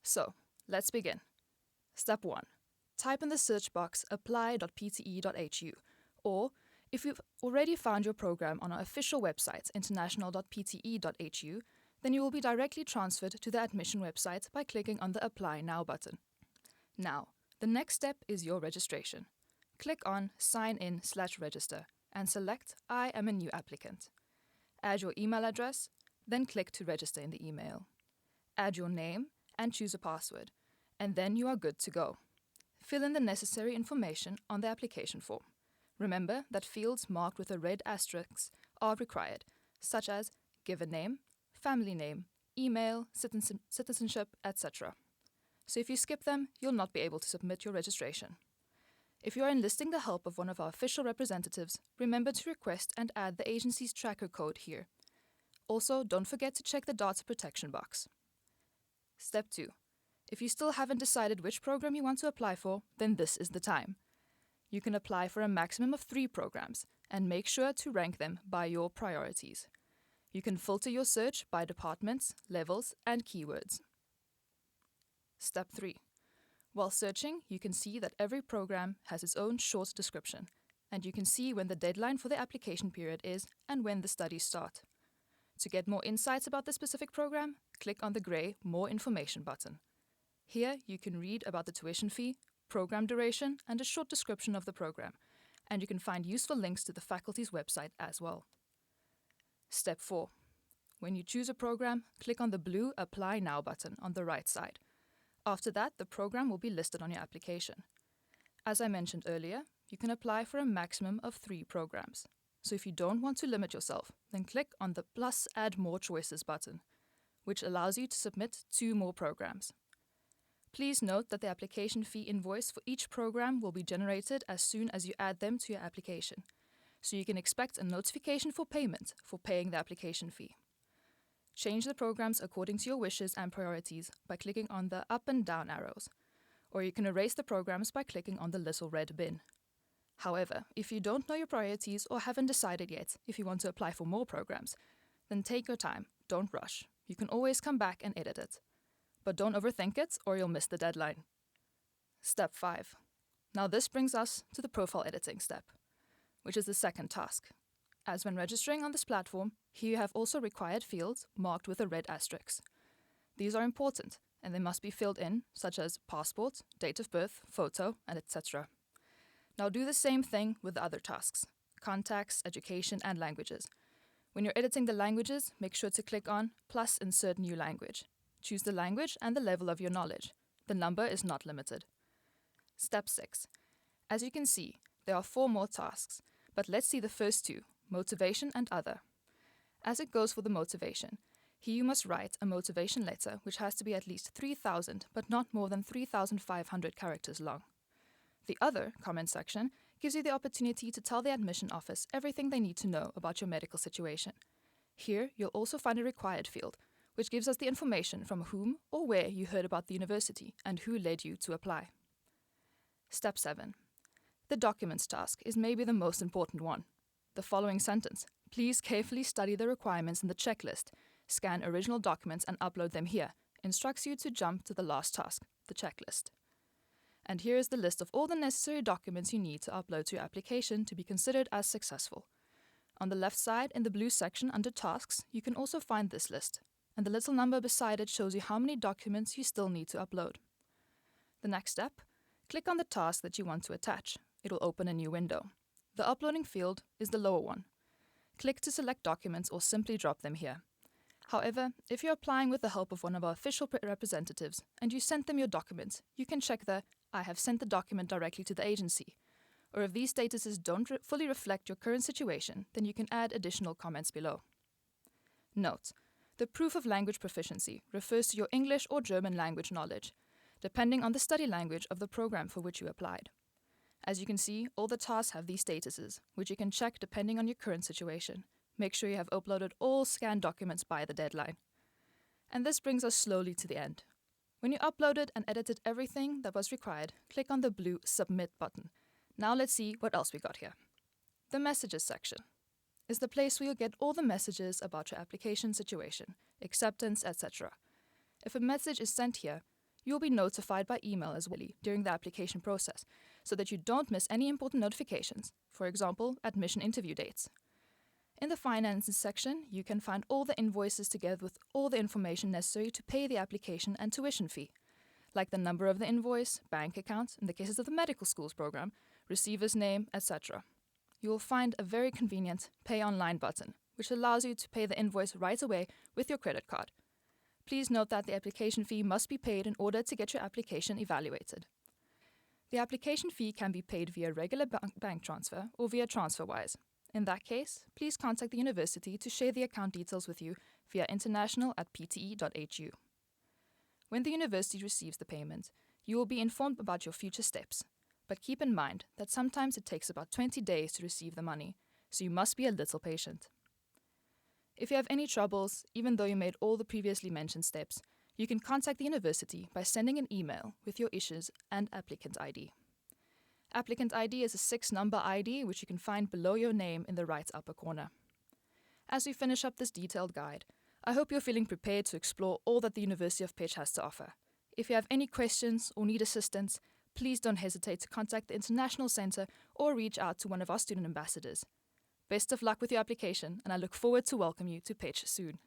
So, let's begin. Step 1. Type in the search box apply.pte.hu, or if you've already found your program on our official website, international.pte.hu, then you will be directly transferred to the admission website by clicking on the Apply Now button. Now, the next step is your registration. Click on Sign In/Register and select I am a new applicant. Add your email address, then click to register in the email. Add your name and choose a password, and then you are good to go. Fill in the necessary information on the application form. Remember that fields marked with a red asterisk are required, such as given name, family name, email, citizenship, etc. So if you skip them, you'll not be able to submit your registration. If you are enlisting the help of one of our official representatives, remember to request and add the agency's tracker code here. Also, don't forget to check the data protection box. Step 2. If you still haven't decided which program you want to apply for, then this is the time. You can apply for a maximum of 3 programs and make sure to rank them by your priorities. You can filter your search by departments, levels, and keywords. Step 3. While searching, you can see that every program has its own short description, and you can see when the deadline for the application period is and when the studies start. To get more insights about the specific program, click on the grey More Information button. Here you can read about the tuition fee, program duration, and a short description of the program, and you can find useful links to the faculty's website as well. Step 4. When you choose a program, click on the blue Apply Now button on the right side. After that, the program will be listed on your application. As I mentioned earlier, you can apply for a maximum of 3 programs. So if you don't want to limit yourself, then click on the plus Add More Choices button, which allows you to submit 2 more programs. Please note that the application fee invoice for each program will be generated as soon as you add them to your application, so you can expect a notification for payment for paying the application fee. Change the programs according to your wishes and priorities by clicking on the up and down arrows, or you can erase the programs by clicking on the little red bin. However, if you don't know your priorities or haven't decided yet if you want to apply for more programs, then take your time, don't rush. You can always come back and edit it. But don't overthink it or you'll miss the deadline. Step 5. Now this brings us to the profile editing step, which is the second task. As when registering on this platform, here you have also required fields marked with a red asterisk. These are important and they must be filled in, such as passport, date of birth, photo, and etc. Now do the same thing with the other tasks: contacts, education, and languages. When you're editing the languages, make sure to click on plus insert new language. Choose the language and the level of your knowledge. The number is not limited. Step 6. As you can see, there are 4 more tasks, but let's see the first 2, motivation and other. As it goes for the motivation, here you must write a motivation letter which has to be at least 3,000 but not more than 3,500 characters long. The other comment section gives you the opportunity to tell the admission office everything they need to know about your medical situation. Here you'll also find a required field, which gives us the information from whom or where you heard about the university and who led you to apply. Step 7. The documents task is maybe the most important one. The following sentence: please carefully study the requirements in the checklist, scan original documents and upload them here, instructs you to jump to the last task, the checklist. And here is the list of all the necessary documents you need to upload to your application to be considered as successful. On the left side, in the blue section under tasks, you can also find this list, and the little number beside it shows you how many documents you still need to upload. The next step, click on the task that you want to attach. It will open a new window. The uploading field is the lower one. Click to select documents or simply drop them here. However, if you're applying with the help of one of our official representatives and you sent them your documents, you can check the I have sent the document directly to the agency. Or if these statuses don't fully reflect your current situation, then you can add additional comments below. Note: the proof of language proficiency refers to your English or German language knowledge, depending on the study language of the program for which you applied. As you can see, all the tasks have these statuses, which you can check depending on your current situation. Make sure you have uploaded all scanned documents by the deadline. And this brings us slowly to the end. When you uploaded and edited everything that was required, click on the blue Submit button. Now let's see what else we got here. The Messages section is the place where you'll get all the messages about your application situation, acceptance, etc. If a message is sent here, You will be notified by email as well during the application process, so that you don't miss any important notifications, for example, admission interview dates. In the Finances section, you can find all the invoices together with all the information necessary to pay the application and tuition fee, like the number of the invoice, bank account, in the cases of the medical schools program, receiver's name, etc. You will find a very convenient Pay Online button, which allows you to pay the invoice right away with your credit card. Please note that the application fee must be paid in order to get your application evaluated. The application fee can be paid via regular bank transfer or via TransferWise. In that case, please contact the university to share the account details with you via international@pte.hu. When the university receives the payment, you will be informed about your future steps, but keep in mind that sometimes it takes about 20 days to receive the money, so you must be a little patient. If you have any troubles, even though you made all the previously mentioned steps, you can contact the university by sending an email with your issues and applicant ID. Applicant ID is a 6-number ID which you can find below your name in the right upper corner. As we finish up this detailed guide, I hope you're feeling prepared to explore all that the University of Pécs has to offer. If you have any questions or need assistance, please don't hesitate to contact the International Centre or reach out to one of our student ambassadors. Best of luck with your application, and I look forward to welcome you to Pécs soon.